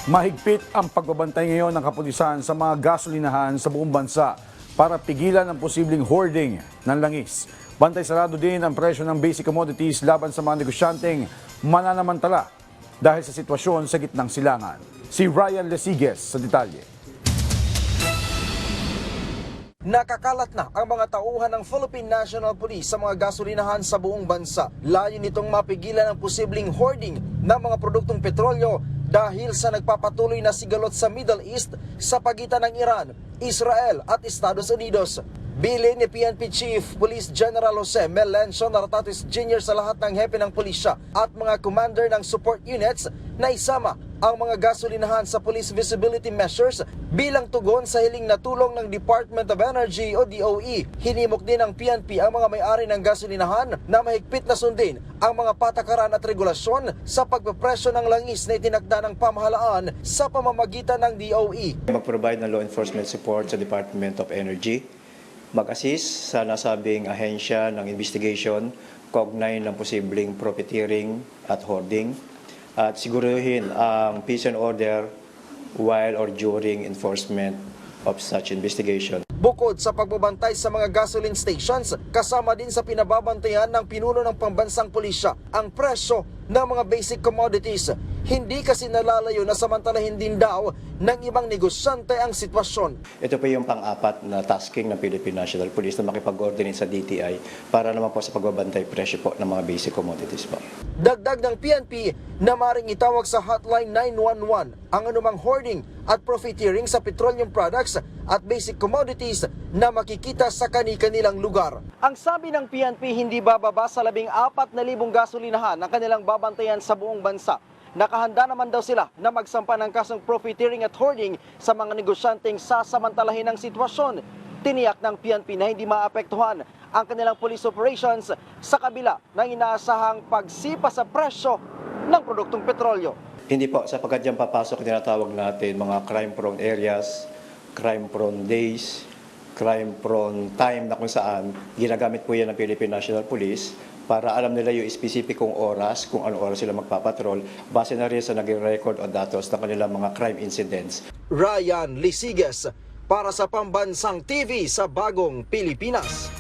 Mahigpit ang pagbabantay ngayon ng kapulisan sa mga gasolinahan sa buong bansa para pigilan ang posibleng hoarding ng langis. Bantay sarado din ang presyo ng basic commodities laban sa mga negosyanteng mananamantala dahil sa sitwasyon sa gitnang silangan. Si Ryan Lesiges sa detalye. Nakakalat na ang mga tauhan ng Philippine National Police sa mga gasolinahan sa buong bansa. Layo nitong mapigilan ang posibleng hoarding ng mga produktong petrolyo dahil sa nagpapatuloy na sigalot sa Middle East sa pagitan ng Iran, Israel at Estados Unidos. Bilin ni PNP Chief Police General Jose Melencio Nartatis Jr. sa lahat ng hepe ng pulisya at mga commander ng support units na isama ang mga gasolinahan sa police visibility measures bilang tugon sa hiling na tulong ng Department of Energy o DOE. Hinimok din ng PNP ang mga may-ari ng gasolinahan na mahigpit na sundin ang mga patakaran at regulasyon sa pagpepresyo ng langis na itinakda ng pamahalaan sa pamamagitan ng DOE. Mag-provide ng law enforcement support sa Department of Energy, mag-assist sa nasabing ahensya ng investigation, kaugnay ng posibleng profiteering at hoarding, at siguruhin ang peace and order while or during enforcement of such investigation. Bukod sa pagbabantay sa mga gasoline stations, kasama din sa pinababantayan ng pinuno ng pambansang pulisya ang presyo ng mga basic commodities. Hindi kasi nalalayo na samantalahin din daw ng ibang negosyante ang sitwasyon. Ito po yung pang-apat na tasking ng Philippine National Police na makipag-coordinate sa DTI para naman po sa pagbabantay presyo po ng mga basic commodities po. Dagdag ng PNP na maring itawag sa hotline 911 ang anumang hoarding at profiteering sa petroleum products at basic commodities na makikita sa kani-kanilang lugar. Ang sabi ng PNP, hindi bababa sa 14,000 gasolinahan ang kanilang babantayan sa buong bansa. Nakahanda naman daw sila na magsampa ng kasong profiteering at hoarding sa mga negosyanteng sasamantalahin ang sitwasyon. Tiniyak ng PNP na hindi maapektuhan ang kanilang police operations sa kabila ng inaasahang pagsipa sa presyo ng produktong petrolyo. Hindi po, sapagkat dyan papasok tinatawag natin mga crime-prone areas, crime-prone days, crime-prone time na kung saan ginagamit po yan ng Philippine National Police para alam nila yung specificong oras, kung anong oras sila magpapatrol, base na rin sa naging record o datos ng kanilang mga crime incidents. Ryan Lesiges para sa Pambansang TV sa Bagong Pilipinas.